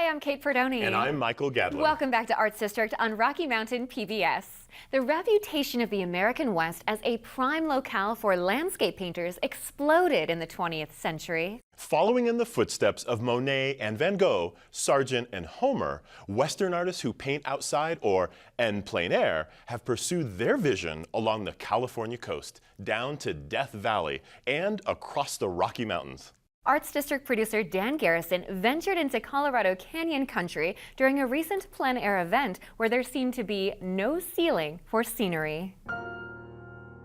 Hi, I'm Kate Perdoni. And I'm Michael Gadlin. Welcome back to Arts District on Rocky Mountain PBS. The reputation of the American West as a prime locale for landscape painters exploded in the 20th century. Following in the footsteps of Monet and Van Gogh, Sargent and Homer, Western artists who paint outside or en plein air have pursued their vision along the California coast, down to Death Valley, and across the Rocky Mountains. Arts District producer Dan Garrison ventured into Colorado Canyon country during a recent plein air event where there seemed to be no ceiling for scenery.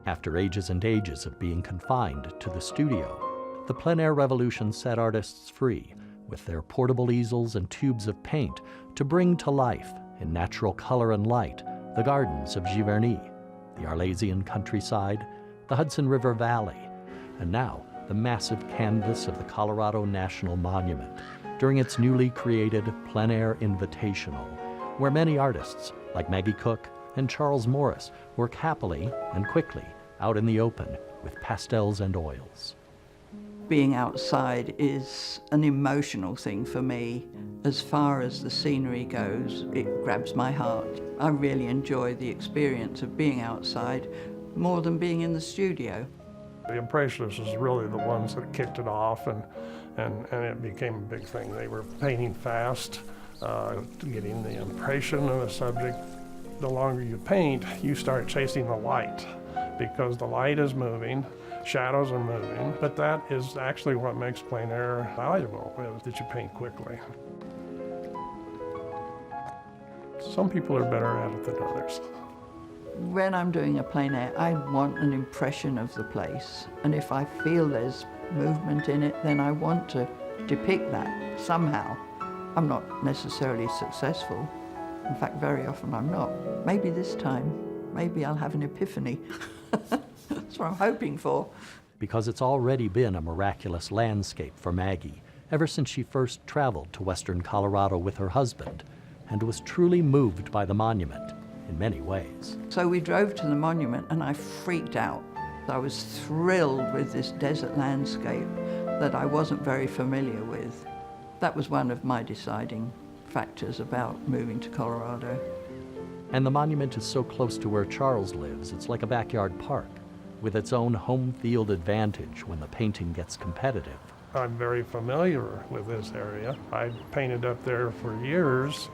After ages and ages of being confined to the studio, the plein air revolution set artists free with their portable easels and tubes of paint to bring to life, in natural color and light, the gardens of Giverny, the Arlesian countryside, the Hudson River Valley, and now the massive canvas of the Colorado National Monument during its newly created Plein Air Invitational, where many artists like Maggie Cook and Charles Morris work happily and quickly out in the open with pastels and oils. Being outside is an emotional thing for me. As far as the scenery goes, it grabs my heart. I really enjoy the experience of being outside more than being in the studio. The Impressionists was really the ones that kicked it off, and it became a big thing. They were painting fast, getting the impression of a subject. The longer you paint, you start chasing the light because the light is moving, shadows are moving, but that is actually what makes plein air valuable, is that you paint quickly. Some people are better at it than others. When I'm doing a plein air, I want an impression of the place. And if I feel there's movement in it, then I want to depict that somehow. I'm not necessarily successful. In fact, very often I'm not. Maybe this time, maybe I'll have an epiphany. That's what I'm hoping for. Because it's already been a miraculous landscape for Maggie ever since she first traveled to western Colorado with her husband and was truly moved by the monument in many ways. So we drove to the monument and I freaked out. I was thrilled with this desert landscape that I wasn't very familiar with. That was one of my deciding factors about moving to Colorado. And the monument is so close to where Charles lives, it's like a backyard park, with its own home field advantage when the painting gets competitive. I'm very familiar with this area. I painted up there for years.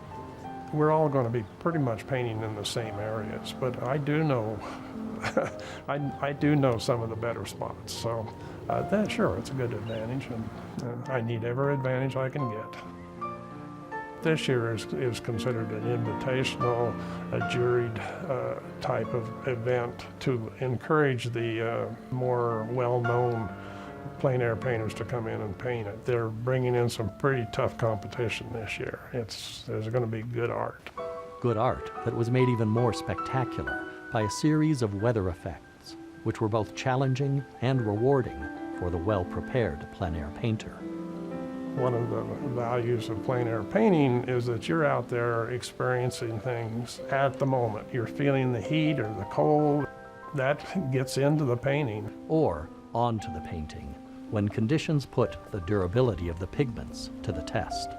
We're all going to be pretty much painting in the same areas, but I do know, I do know some of the better spots. So sure, it's a good advantage, and I need every advantage I can get. This year is considered an invitational, a juried type of event to encourage the more well-known plein air painters to come in and paint it. They're bringing in some pretty tough competition this year. There's going to be good art. Good art that was made even more spectacular by a series of weather effects, which were both challenging and rewarding for the well-prepared plein air painter. One of the values of plein air painting is that you're out there experiencing things at the moment. You're feeling the heat or the cold. That gets into the painting. Or onto the painting, when conditions put the durability of the pigments to the test.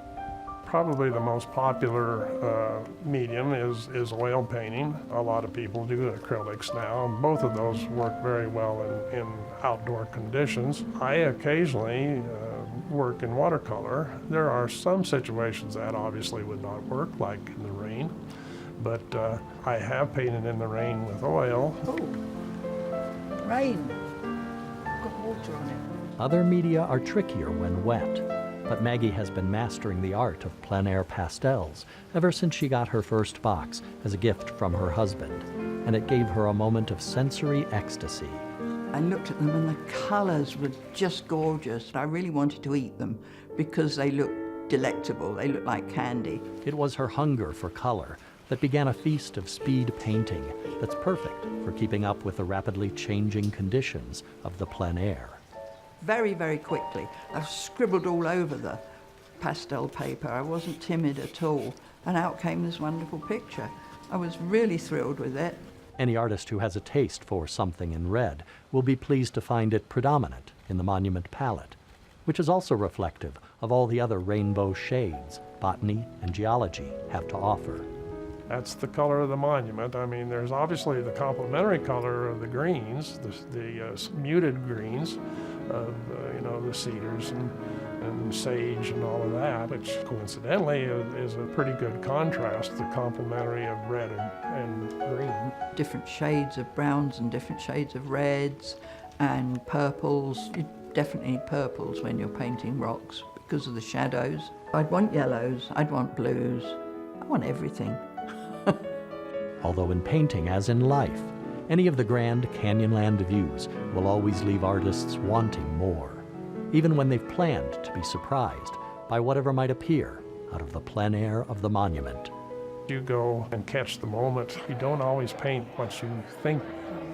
Probably the most popular medium is oil painting. A lot of people do acrylics now. Both of those work very well in outdoor conditions. I occasionally work in watercolor. There are some situations that obviously would not work, like in the rain, but I have painted in the rain with oil. Oh, rain. Got water on it. Other media are trickier when wet, but Maggie has been mastering the art of plein air pastels ever since she got her first box as a gift from her husband, and it gave her a moment of sensory ecstasy. I looked at them and the colors were just gorgeous. I really wanted to eat them because they looked delectable. They looked like candy. It was her hunger for color that began a feast of speed painting that's perfect for keeping up with the rapidly changing conditions of the plein air. Very, very quickly. I scribbled all over the pastel paper. I wasn't timid at all. And out came this wonderful picture. I was really thrilled with it. Any artist who has a taste for something in red will be pleased to find it predominant in the monument palette. which is also reflective of all the other rainbow shades botany and geology have to offer. That's the color of the monument. I mean, there's obviously the complementary color of the greens, the muted greens of the cedars and sage and all of that, which coincidentally is a pretty good contrast, the complementary of red and green. Different shades of browns and different shades of reds and purples. You definitely need purples when you're painting rocks because of the shadows. I'd want yellows, I'd want blues, I want everything. Although in painting, as in life, any of the grand Canyonland views will always leave artists wanting more, even when they've planned to be surprised by whatever might appear out of the plein air of the monument. You go and catch the moment. You don't always paint what you think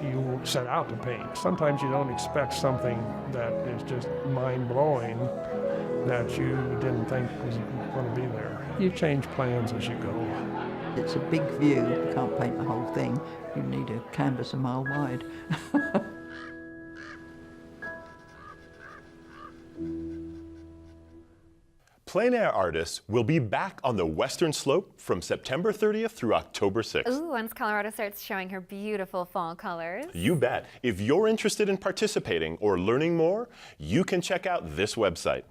you set out to paint. Sometimes you don't expect something that is just mind-blowing that you didn't think was going to be there. You change plans as you go. It's a big view, you can't paint the whole thing. You need a canvas a mile wide. Plein air artists will be back on the Western Slope from September 30th through October 6th. Ooh, once Colorado starts showing her beautiful fall colors. You bet. If you're interested in participating or learning more, you can check out this website.